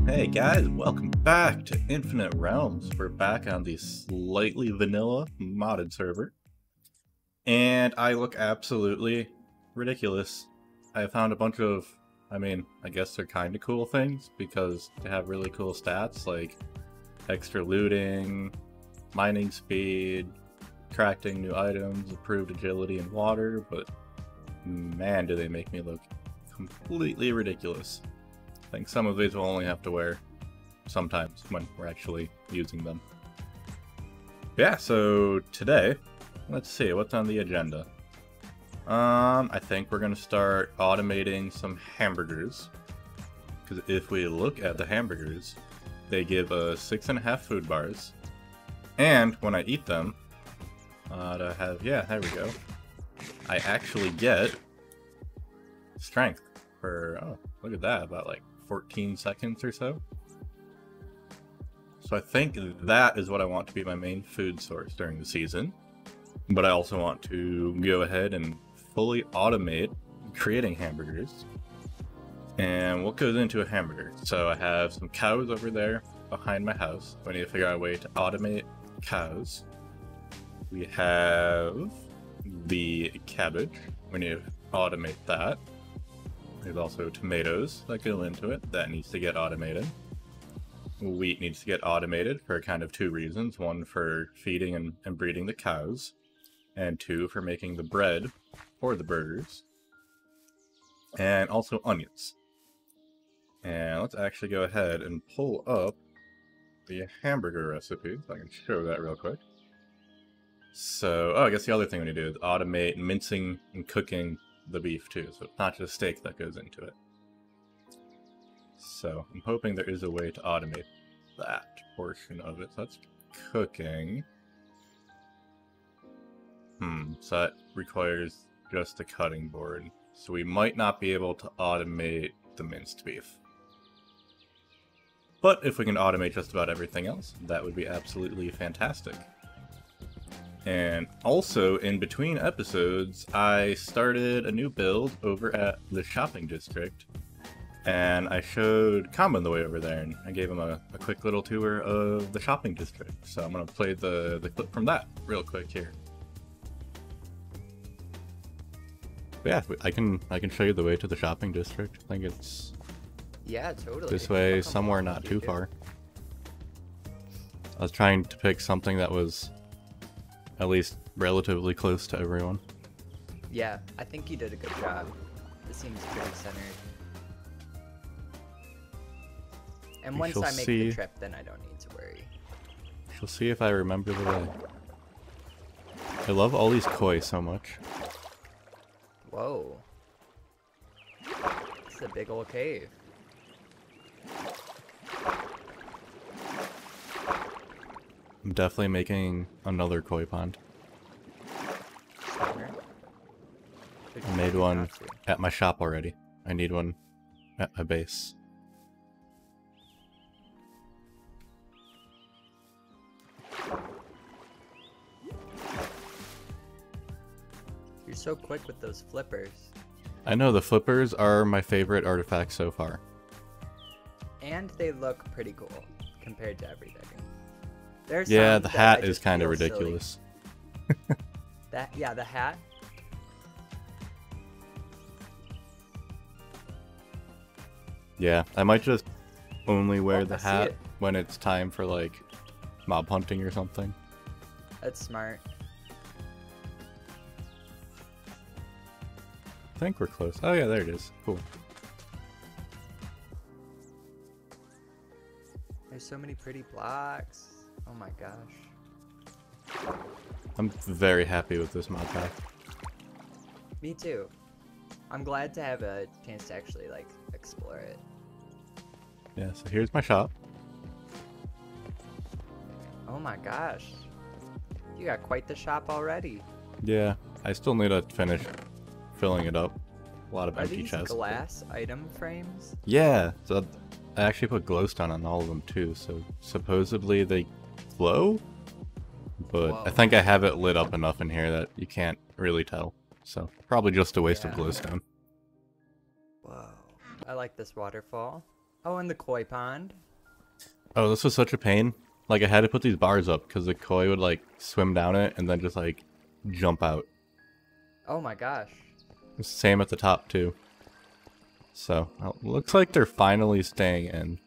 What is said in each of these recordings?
Hey guys, welcome back to Infinite Realms. We're back on the slightly vanilla modded server. And I look absolutely ridiculous. I found a bunch of, I guess they're kind of cool things because they have really cool stats like extra looting, mining speed, crafting new items, improved agility in water, but man, do they make me look completely ridiculous. I think some of these we'll only have to wear sometimes when we're actually using them. Yeah, so today, let's see, what's on the agenda? I think we're going to start automating some hamburgers. Because if we look at the hamburgers, they give us 6.5 food bars. And when I eat them, there we go. I actually get strength for, oh, look at that, about like 14 seconds or so. So I think that is what I want to be my main food source during the season. But I also want to go ahead and fully automate creating hamburgers. And what goes into a hamburger? So I have some cows over there behind my house. We need to figure out a way to automate cows. We have the cabbage. We need to automate that. There's also tomatoes that go into it. That needs to get automated. Wheat needs to get automated for kind of two reasons. One, for feeding and breeding the cows. And two, for making the bread for the burgers. And also onions. And let's actually go ahead and pull up the hamburger recipe, so I can show that real quick. So, I guess the other thing we need to do is automate mincing and cooking the beef too, so it's not just steak that goes into it. So, I'm hoping there is a way to automate that portion of it. So that's cooking. So that requires just a cutting board. So we might not be able to automate the minced beef. But if we can automate just about everything else, that would be absolutely fantastic. And also, in between episodes, I started a new build over at the shopping district. And I showed Kama the way over there, and I gave him a quick little tour of the shopping district. So I'm going to play the clip from that real quick here. But yeah, I can show you the way to the shopping district. I think it's... Yeah, totally. This way, somewhere not too far. I was trying to pick something that was at least relatively close to everyone. Yeah, I think you did a good job. This seems pretty centered. And once I make the trip, then I don't need to worry. She'll see if I remember the way. I love all these koi so much. Whoa. It's a big old cave. I'm definitely making another koi pond. I made one at my shop already. I need one at my base. You're so quick with those flippers. I know, the flippers are my favorite artifact so far. And they look pretty cool compared to everything. There's yeah, the hat is kind of ridiculous. Yeah, the hat. Yeah, I might just only wear the hat when it's time for like mob hunting or something. That's smart. I think we're close. Oh yeah, there it is. Cool. There's so many pretty blocks. Oh my gosh. I'm very happy with this mod pack. Me too. I'm glad to have a chance to actually like explore it. Yeah, so here's my shop. Oh my gosh. You got quite the shop already. Yeah, I still need to finish filling it up. A lot of Are empty these chests. glass item frames? Yeah, so I actually put glowstone on all of them too, so supposedly they glow? But Whoa. I think I have it lit up enough in here that you can't really tell. So probably just a waste of glowstone. Whoa. I like this waterfall. Oh, and the koi pond. Oh, this was such a pain. Like, I had to put these bars up because the koi would, like, swim down it and then just, like, jump out. Oh my gosh. Same at the top, too. So, looks like they're finally staying in.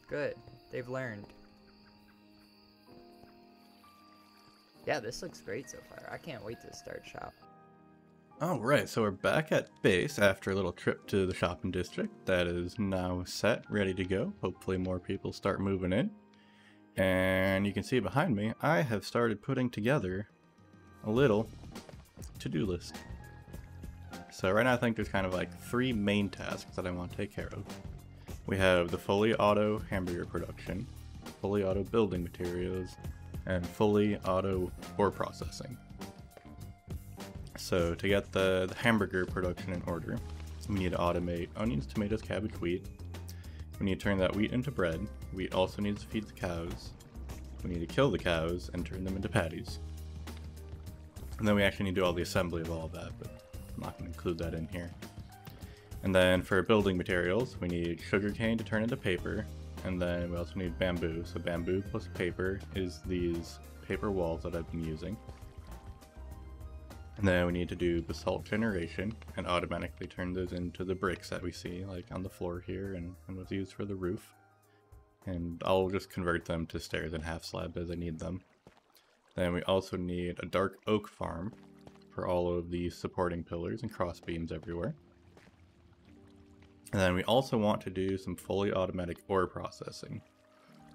Good. They've learned. Yeah, this looks great so far. I can't wait to start shop. Alright, so we're back at base after a little trip to the shopping district. That is now set, ready to go. Hopefully more people start moving in. And you can see behind me, I have started putting together a little to-do list. So right now I think there's kind of like 3 main tasks that I want to take care of. We have the fully auto hamburger production, fully auto building materials, and fully auto ore processing. So to get the hamburger production in order, we need to automate onions, tomatoes, cabbage, wheat. We need to turn that wheat into bread. Wheat also needs to feed the cows. We need to kill the cows and turn them into patties. And then we actually need to do all the assembly of all of that, but I'm not going to include that in here. And then for building materials, we need sugarcane to turn into paper, and then we also need bamboo. So bamboo plus paper is these paper walls that I've been using. And then we need to do basalt generation and automatically turn those into the bricks that we see like on the floor here and what's used for the roof. And I'll just convert them to stairs and half slab as I need them. Then we also need a dark oak farm for all of the supporting pillars and cross beams everywhere. And then we also want to do some fully automatic ore processing.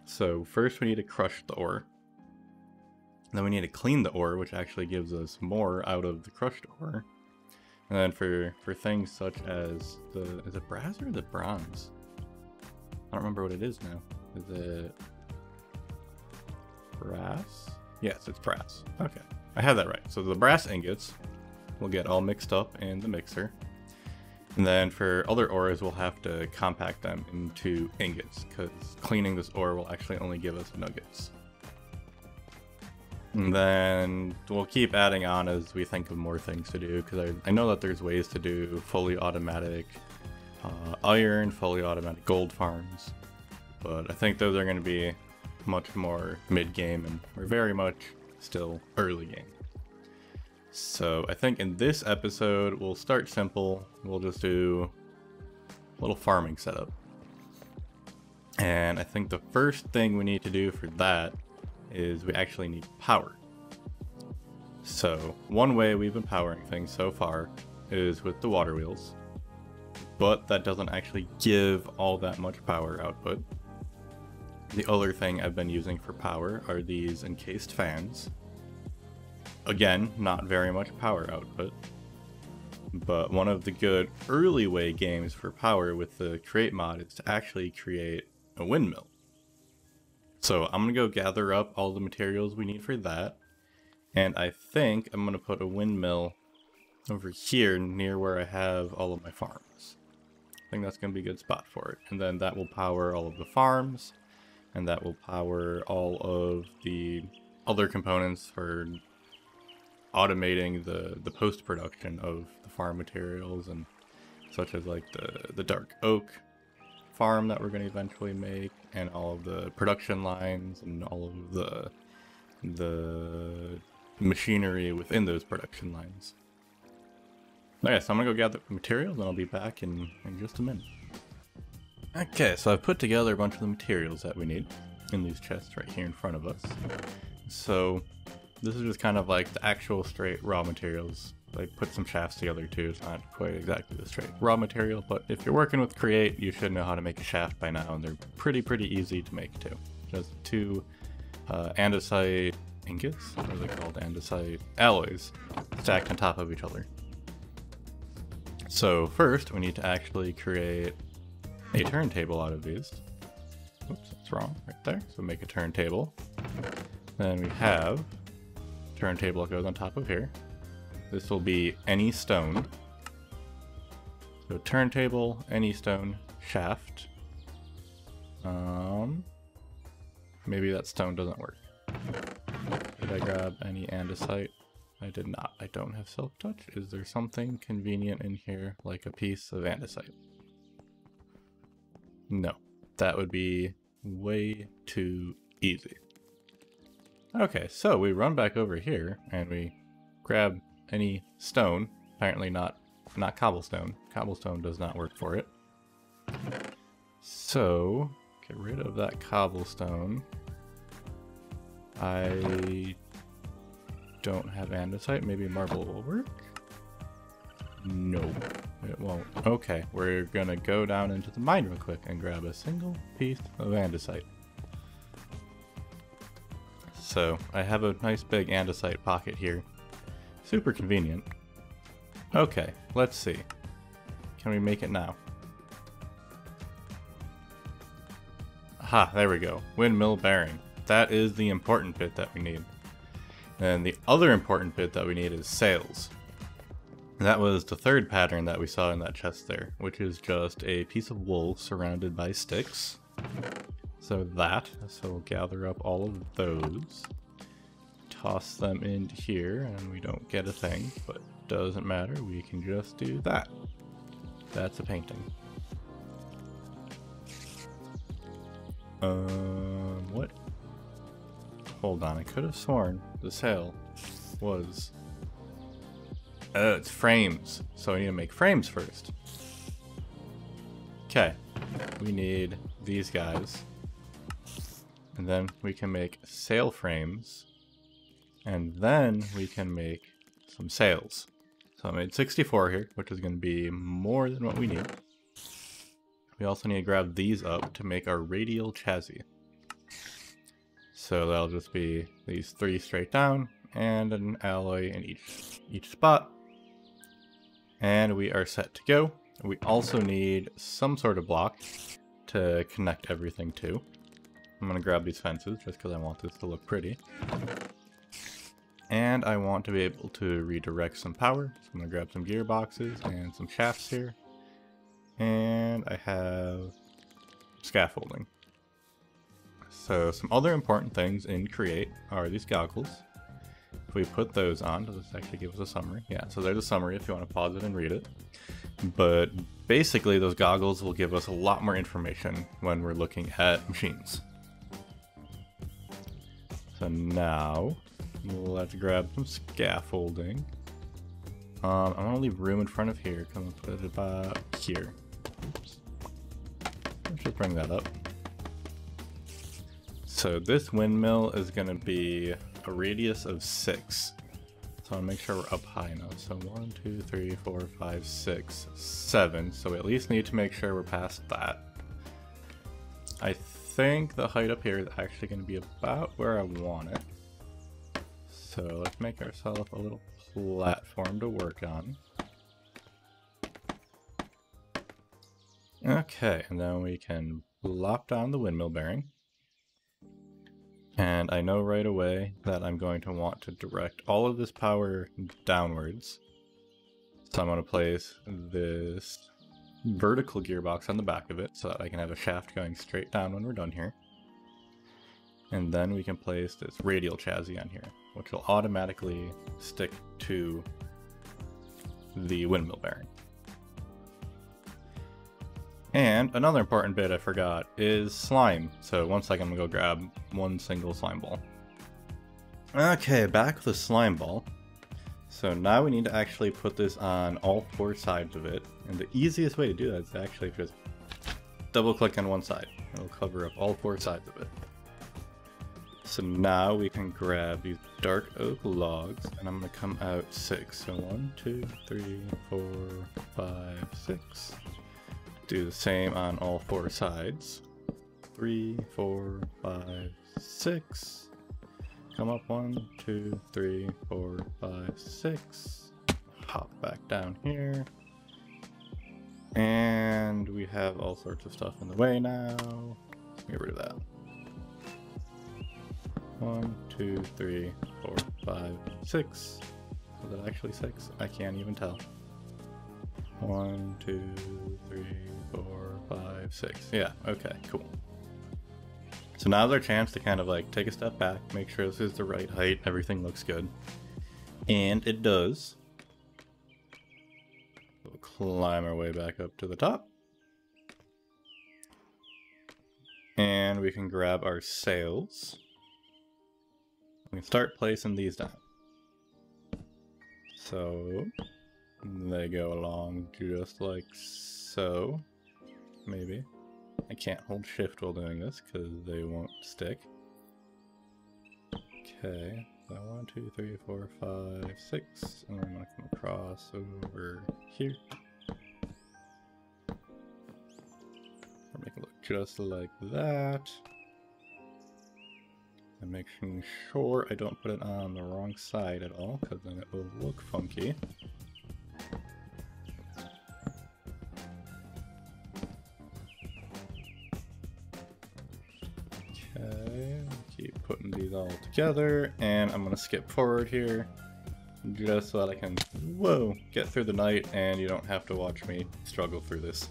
So first we need to crush the ore. Then we need to clean the ore, which actually gives us more out of the crushed ore. And then for things such as is it brass or is it bronze? I don't remember what it is now. Is it brass? Yes, it's brass. Okay, I had that right. So the brass ingots will get all mixed up in the mixer. And then for other ores, we'll have to compact them into ingots, because cleaning this ore will actually only give us nuggets. And then we'll keep adding on as we think of more things to do, because I know that there's ways to do fully automatic iron, fully automatic gold farms, but I think those are going to be much more mid-game, and we're very much still early game. So I think in this episode, we'll start simple. We'll just do a little farming setup. And I think the first thing we need to do for that is we actually need power. So one way we've been powering things so far is with the water wheels, but that doesn't actually give all that much power output. The other thing I've been using for power are these encased fans. Again, not very much power output, but one of the good early way games for power with the create mod is to actually create a windmill. So I'm gonna go gather up all the materials we need for that, and I think I'm gonna put a windmill over here near where I have all of my farms. I think that's gonna be a good spot for it, and then that will power all of the farms, and that will power all of the other components for automating the post-production of the farm materials, and such as like the dark oak farm that we're going to eventually make, and all of the production lines and all of the machinery within those production lines. Okay, so I'm gonna go gather materials and I'll be back in just a minute. Okay, so I've put together a bunch of the materials that we need in these chests right here in front of us. So this is just kind of like the actual straight raw materials. I put some shafts together too. It's not quite exactly the straight raw material, but if you're working with Create, you should know how to make a shaft by now, and they're pretty easy to make too. Just 2 andesite ingots, what are they called? Andesite alloys, stacked on top of each other. So first, we need to actually create a turntable out of these. Oops, that's wrong, right there. So make a turntable. Then we have turntable that goes on top of here. This will be any stone. So turntable, any stone, shaft. Maybe that stone doesn't work. Did I grab any andesite? I did not. I don't have silk touch. Is there something convenient in here, like a piece of andesite? No, that would be way too easy. Okay, so we run back over here and we grab any stone. Apparently not cobblestone. Cobblestone does not work for it. So get rid of that cobblestone. I don't have andesite. Maybe marble will work. Nope, it won't. Okay, we're gonna go down into the mine real quick and grab a single piece of andesite. So I have a nice big andesite pocket here. Super convenient. Okay, let's see. Can we make it now? Aha, there we go. Windmill bearing. That is the important bit that we need. And the other important bit that we need is sails. That was the third pattern that we saw in that chest there, which is just a piece of wool surrounded by sticks. So we'll gather up all of those, toss them into here, and we don't get a thing, but doesn't matter, we can just do that. That's a painting. What? Hold on, I could have sworn the sail was... Oh, it's frames, so we need to make frames first. Okay, we need these guys. And then we can make sail frames. And then we can make some sails. So I made 64 here, which is going to be more than what we need. We also need to grab these up to make our radial chassis. So that'll just be these 3 straight down and an alloy in each spot. And we are set to go. We also need some sort of block to connect everything to. I'm going to grab these fences just because I want this to look pretty. And I want to be able to redirect some power. So I'm going to grab some gearboxes and some shafts here. And I have scaffolding. So some other important things in Create are these goggles. If we put those on, does this actually give us a summary? Yeah, so there's a summary if you want to pause it and read it. But basically those goggles will give us a lot more information when we're looking at machines. So now, let's grab some scaffolding. I'm going to leave room in front of here. Come and put it about here. Oops. Let's just bring that up. So this windmill is going to be a radius of 6. So I'll make sure we're up high enough. So 1, 2, 3, 4, 5, 6, 7. So we at least need to make sure we're past that. I think the height up here is actually going to be about where I want it. So let's make ourselves a little platform to work on. Okay, and then we can lop down the windmill bearing. And I know right away that I'm going to want to direct all of this power downwards. So I'm going to place this vertical gearbox on the back of it so that I can have a shaft going straight down when we're done here. And then we can place this radial chassis on here, which will automatically stick to the windmill bearing. And another important bit I forgot is slime. So 1 second, I'm gonna go grab one single slime ball. Okay, back with the slime ball. So now we need to actually put this on all 4 sides of it. And the easiest way to do that is to actually just double click on one side. It'll cover up all 4 sides of it. So now we can grab these dark oak logs, and I'm gonna come out 6. So 1, 2, 3, 4, 5, 6. Do the same on all 4 sides. 3, 4, 5, 6. Come up 1, 2, 3, 4, 5, 6. Hop back down here. And we have all sorts of stuff in the way now. Get rid of that. 1, 2, 3, 4, 5, 6. Was it actually 6? I can't even tell. 1, 2, 3, 4, 5, 6. Yeah, okay, cool. So now's our chance to kind of like take a step back, make sure this is the right height, everything looks good. And it does. We'll climb our way back up to the top. And we can grab our sails. We can start placing these down. So they go along just like so. Maybe. I can't hold shift while doing this because they won't stick. Okay, so 1, 2, 3, 4, 5, 6, and I'm gonna come across over here. I'll make it look just like that. And making sure I don't put it on the wrong side at all, because then it will look funky. Okay, keep putting these all together, and I'm gonna skip forward here, just so that I can, get through the night, and you don't have to watch me struggle through this.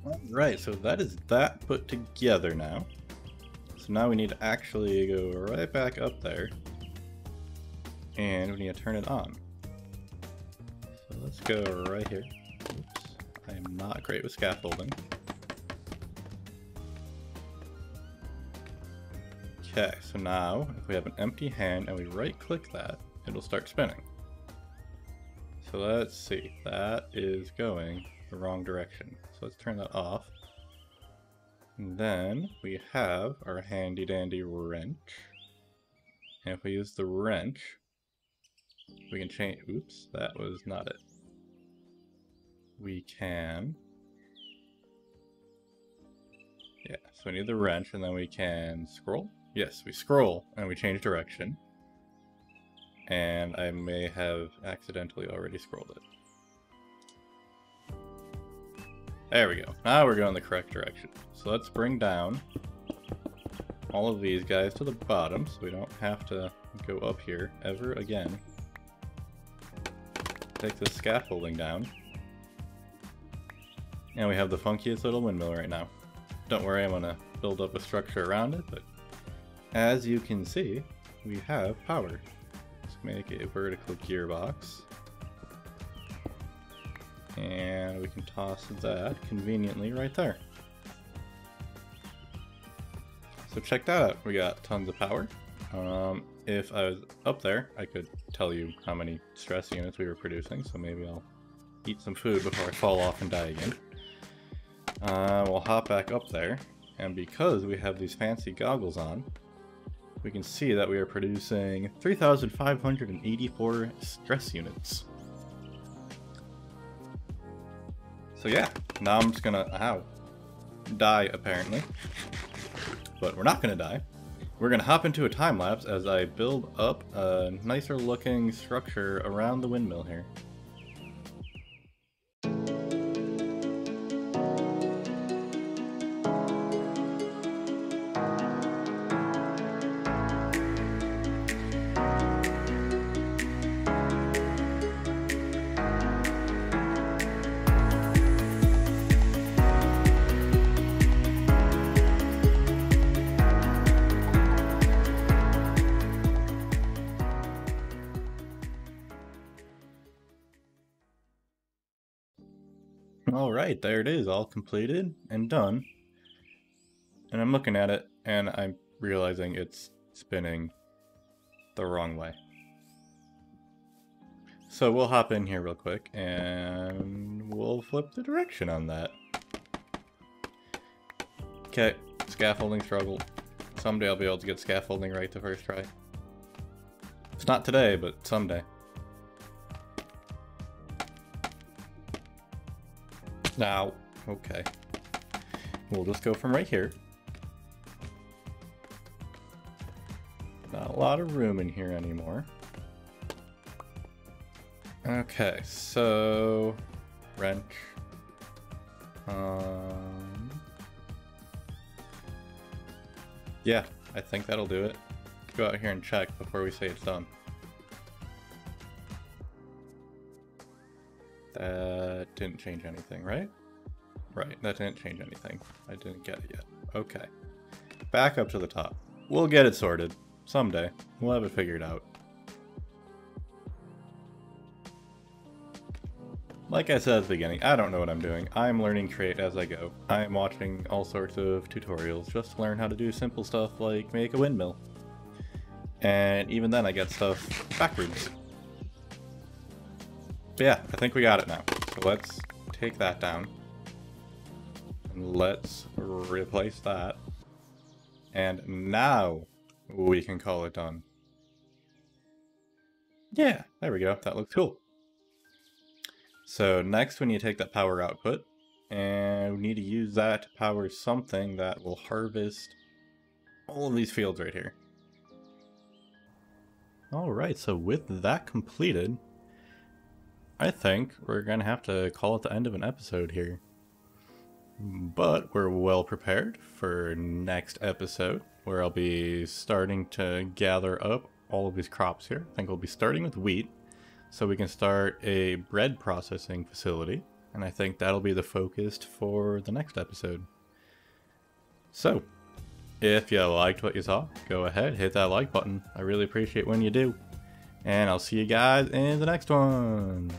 Alright, so that is that put together now. So now we need to actually go right back up there, and we need to turn it on. So let's go right here. Oops, I am not great with scaffolding. Okay, so now if we have an empty hand and we right click that, it'll start spinning. So let's see, that is going the wrong direction. So let's turn that off. And then we have our handy dandy wrench. And if we use the wrench, we can change, oops, that was not it. We can, yeah, so we need the wrench, and then we can scroll. Yes, we scroll and we change direction. And I may have accidentally already scrolled it. There we go. Now we're going the correct direction. So let's bring down all of these guys to the bottom so we don't have to go up here ever again. Take this scaffolding down. And we have the funkiest little windmill right now. Don't worry, I'm going to build up a structure around it, but as you can see, we have power. Let's make a vertical gearbox. And we can toss that conveniently right there. So check that out. We got tons of power. If I was up there, I could tell you how many stress units we were producing, so maybe I'll eat some food before I fall off and die again. We'll hop back up there, and because we have these fancy goggles on, we can see that we are producing 3,584 stress units. So yeah, now I'm just gonna, die apparently. But we're not gonna die. We're gonna hop into a time lapse as I build up a nicer looking structure around the windmill here. Alright, there it is, all completed and done. And I'm looking at it, and I'm realizing it's spinning the wrong way. So we'll hop in here real quick, and we'll flip the direction on that. Okay, scaffolding struggle. Someday I'll be able to get scaffolding right the first try. It's not today, but someday. Now, okay. We'll just go from right here. Not a lot of room in here anymore. Okay, so wrench. Yeah, I think that'll do it. Go out here and check before we say it's done. That didn't change anything, right? Right, that didn't change anything. I didn't get it yet. Okay. Back up to the top. We'll get it sorted. Someday. We'll have it figured out. Like I said at the beginning, I don't know what I'm doing. I'm learning Create as I go. I'm watching all sorts of tutorials just to learn how to do simple stuff like make a windmill. And even then I get stuff backwards. But yeah, I think we got it now. So let's take that down. And let's replace that. And now we can call it done. Yeah, there we go. That looks cool. So next we need to take that power output, and we need to use that to power something that will harvest all of these fields right here. Alright, so with that completed, I think we're going to have to call it the end of an episode here. But we're well prepared for next episode, where I'll be starting to gather up all of these crops here. I think we'll be starting with wheat, so we can start a bread processing facility, and I think that'll be the focus for the next episode. So, if you liked what you saw, go ahead, hit that like button. I really appreciate when you do. And I'll see you guys in the next one.